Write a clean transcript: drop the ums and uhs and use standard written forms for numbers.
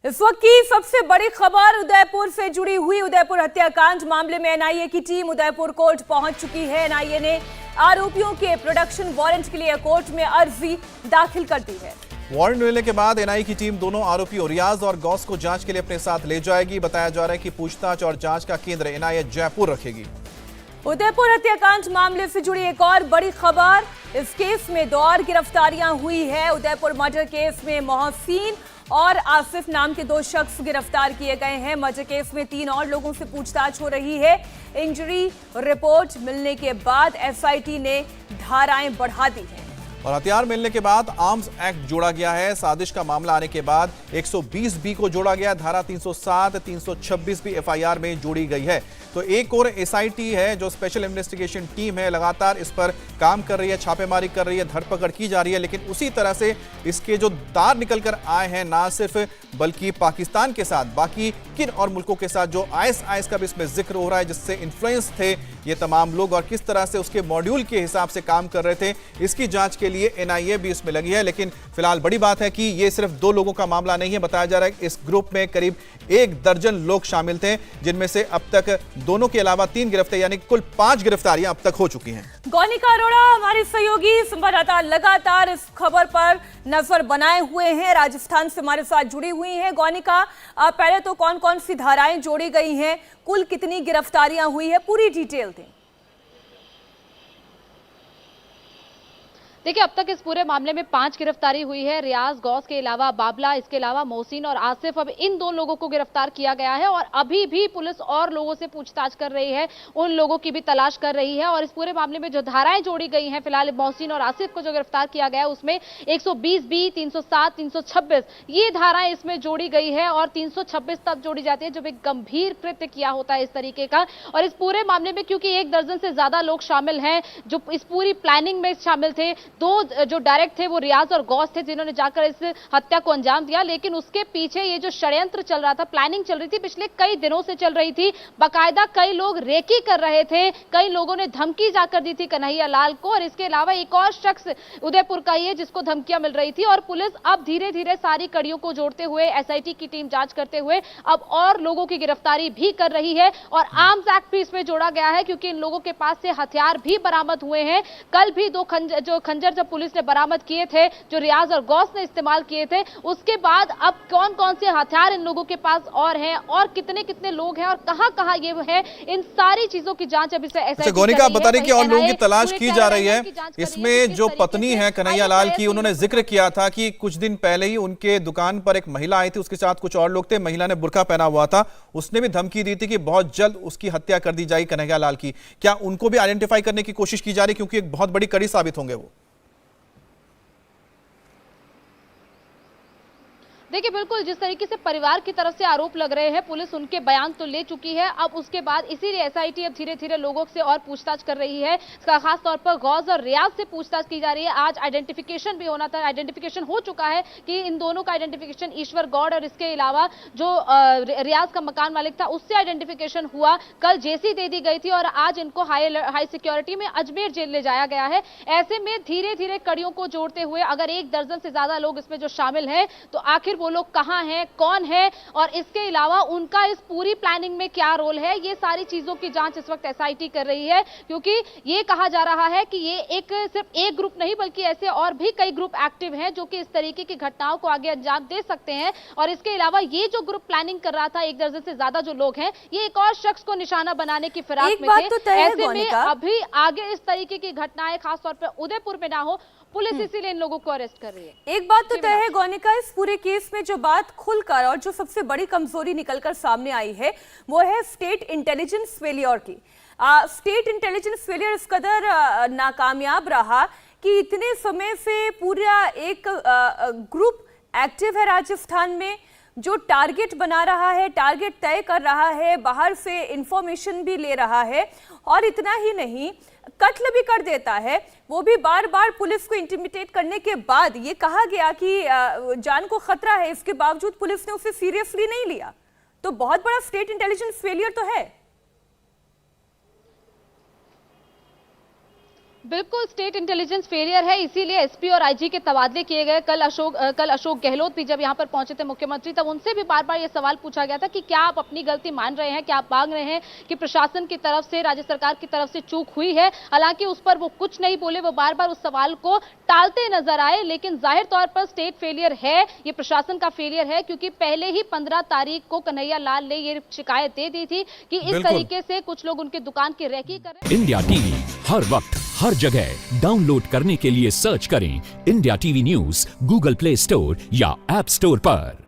इस वक्त की सबसे बड़ी खबर उदयपुर से जुड़ी हुई। उदयपुर हत्याकांड मामले में एनआईए की टीम उदयपुर कोर्ट पहुंच चुकी है। एनआईए ने आरोपियों के प्रोडक्शन वारंट के लिए कोर्ट में अर्जी दाखिल कर दी है। वारंट मिलने के बाद एनआईए की टीम दोनों आरोपियों रियाज और गौस को जांच के लिए अपने साथ ले जाएगी। बताया जा रहा है कि पूछताछ और जांच का केंद्र एनआईए जयपुर रखेगी। उदयपुर हत्याकांड मामले से जुड़ी एक और बड़ी खबर। इस केस में 2 और गिरफ्तारियां हुई है। उदयपुर मर्डर केस में मोहसिन और आसिफ नाम के 2 शख्स गिरफ्तार किए गए हैं। मर्डर केस में 3 और लोगों से पूछताछ हो रही है। इंजरी रिपोर्ट मिलने के बाद एसआईटी ने धाराएं बढ़ा दी हैं और हथियार मिलने के बाद आर्म्स एक्ट जोड़ा गया है। साजिश का मामला आने के बाद 120 बी को जोड़ा गया। धारा 307, 326 भी एफआईआर में जोड़ी गई है। तो एक और एसआईटी है जो स्पेशल इन्वेस्टिगेशन टीम है, लगातार इस पर काम कर रही है, छापेमारी कर रही है, धरपकड़ की जा रही है। लेकिन उसी तरह से इसके जो तार निकल कर आए हैं, ना सिर्फ बल्कि पाकिस्तान के साथ बाकी किन और मुल्कों के साथ जो आईएसआईएस का भी इसमें जिक्र हो रहा है, जिससे इन्फ्लुएंस थे ये तमाम लोग और किस तरह से उसके मॉड्यूल के हिसाब से काम कर रहे थे, इसकी जांच के लिए एनआईए भी इसमें लगी है। लेकिन फिलहाल बड़ी बात है कि ये सिर्फ 2 लोगों का मामला नहीं है। बताया जा रहा है कि इस ग्रुप में करीब 1 दर्जन लोग शामिल थे, जिनमें से अब तक दोनों के अलावा 3 गिरफ्तारियां यानी कुल 5 गिरफ्तारियां अब तक हो चुकी हैं। गौनिका अरोड़ा हमारी सहयोगी संवाददाता लगातार इस खबर पर नजर बनाए हुए हैं, राजस्थान से हमारे साथ जुड़ी हुई हैं। गौनिका, पहले तो कौन कौन सी धाराएं जोड़ी गई हैं, कुल कितनी गिरफ्तारियां हुई है, पूरी डिटेल दें। देखिए, अब तक इस पूरे मामले में 5 गिरफ्तारी हुई है। रियाज, गौस के अलावा बाबला, इसके अलावा मोहसिन और आसिफ। अब इन 2 लोगों को गिरफ्तार किया गया है और अभी भी पुलिस और लोगों से पूछताछ कर रही है, उन लोगों की भी तलाश कर रही है। और इस पूरे मामले में जो धाराएं जोड़ी गई हैं, फिलहाल मोहसिन और आसिफ को जो गिरफ्तार किया गया है उसमें 120 बी, 307, 326 ये धाराएं इसमें जोड़ी गई है। और 326 तब जोड़ी जाती है जब एक गंभीर कृत्य किया होता है इस तरीके का। और इस पूरे मामले में क्योंकि 1 दर्जन से ज्यादा लोग शामिल हैं जो इस पूरी प्लानिंग में शामिल थे, 2 जो डायरेक्ट थे वो रियाज और गौस थे जिन्होंने जाकर इस हत्या को अंजाम दिया। लेकिन उसके पीछे ये जो षड्यंत्र चल रहा था, प्लानिंग चल रही थी, पिछले कई दिनों से चल रही थी। बाकायदा कई लोग रेकी कर रहे थे, कई लोगों ने धमकी जाकर दी थी कन्हैया लाल को। और इसके अलावा एक और शख्स उदयपुर का ही है जिसको धमकियां मिल रही थी। और पुलिस अब धीरे धीरे सारी कड़ियों को जोड़ते हुए, एसआईटी की टीम जांच करते हुए अब और लोगों की गिरफ्तारी भी कर रही है। और आर्म्स एक्ट भी इसमें जोड़ा गया है क्योंकि इन लोगों के पास से हथियार भी बरामद हुए हैं। कल भी 2 खंजर जब पुलिस ने बरामद किए थे, जो रियाज और गौस ने इस्तेमाल किए थे, उसके बाद अब कौन कौन से हथियार इन लोगों के पास और हैं और कितने कितने लोग हैं और कहां ये है, इन सारी चीजों की जांच अभी से एसआईटी गौनिका बता रही कि और लोगों की तलाश की जा रही है। इसमें जो पत्नी है कन्हैया लाल की, उन्होंने जिक्र किया था कि कुछ दिन पहले ही उनके दुकान पर एक महिला आई थी, उसके साथ कुछ और लोग थे, महिला ने बुर्का पहना हुआ था, उसने भी धमकी दी थी कि बहुत जल्द उसकी हत्या कर दी जाएगी कन्हैया लाल की। क्या उनको भी आइडेंटिफाई करने की कोशिश की जा रही, क्योंकि एक बहुत बड़ी कड़ी साबित होंगे वो? देखिए, बिल्कुल जिस तरीके से परिवार की तरफ से आरोप लग रहे हैं, पुलिस उनके बयान तो ले चुकी है। अब उसके बाद इसीलिए एसआईटी अब धीरे धीरे लोगों से और पूछताछ कर रही है। खास तौर पर गौस और रियाज से पूछताछ की जा रही है। आज आइडेंटिफिकेशन भी होना था, आइडेंटिफिकेशन हो चुका है कि इन दोनों का आइडेंटिफिकेशन ईश्वर गौड़ और इसके अलावा जो रियाज का मकान मालिक था उससे आइडेंटिफिकेशन हुआ। कल जेसी दे दी गई थी और आज इनको हाई सिक्योरिटी में अजमेर जेल ले जाया गया है। ऐसे में धीरे धीरे कड़ियों को जोड़ते हुए अगर 1 दर्जन से ज्यादा लोग इसमें जो शामिल हैं, तो आखिर वो लोग कहां हैं, कौन है और इसके अलावा उनका इस पूरी प्लानिंग में क्या रोल है, ये सारी चीजों की जांच इस वक्त एसआईटी कर रही है। क्योंकि ये कहा जा रहा है कि ये सिर्फ एक ग्रुप नहीं बल्कि ऐसे और भी कई ग्रुप एक्टिव हैं जो कि इस तरीके की घटनाओं को आगे अंजाम दे सकते हैं। और इसके अलावा ये जो ग्रुप प्लानिंग कर रहा था, 1 दर्जन से ज्यादा जो लोग हैं, ये एक और शख्स को निशाना बनाने की फिराक में थे। ऐसे में अभी आगे इस तरीके की घटनाएं खासतौर पर उदयपुर में ना हो, पुलिस इसीलिए इन लोगों को अरेस्ट कर रही है। एक बात तो तय है गौनिका, इस पूरे केस में जो बात खुलकर और जो सबसे बड़ी कमजोरी निकलकर सामने आई है वो है स्टेट इंटेलिजेंस फेलियर की। स्टेट इंटेलिजेंस फेलियर इस कदर नाकामयाब रहा कि इतने समय से पूरा एक ग्रुप एक्टिव है राजस्थान में, जो टारगेट बना रहा है, टारगेट तय कर रहा है, बाहर से इंफॉर्मेशन भी ले रहा है और इतना ही नहीं कत्ल भी कर देता है। वो भी बार बार पुलिस को इंटिमिडेट करने के बाद ये कहा गया कि जान को खतरा है, इसके बावजूद पुलिस ने उसे सीरियसली नहीं लिया। तो बहुत बड़ा स्टेट इंटेलिजेंस फेलियर तो है। बिल्कुल स्टेट इंटेलिजेंस फेलियर है, इसीलिए एसपी और आईजी के तबादले किए गए। कल अशोक गहलोत भी जब यहां पर पहुंचे थे मुख्यमंत्री, तब उनसे भी बार बार ये सवाल पूछा गया था कि क्या आप अपनी गलती मान रहे हैं, क्या आप मांग रहे हैं कि प्रशासन की तरफ से, राज्य सरकार की तरफ से चूक हुई है। हालांकि उस पर वो कुछ नहीं बोले, वो बार बार उस सवाल को टालते नजर आए। लेकिन जाहिर तौर पर स्टेट फेलियर है, ये प्रशासन का फेलियर है, क्योंकि पहले ही 15 तारीख को कन्हैया लाल ने ये शिकायत दे दी थी कि इस तरीके से कुछ लोग उनकी दुकान की रेकी कर रहे हैं। इंडिया टीवी हर वक्त हर जगह डाउनलोड करने के लिए सर्च करें India TV news Google play store या ऐप स्टोर पर।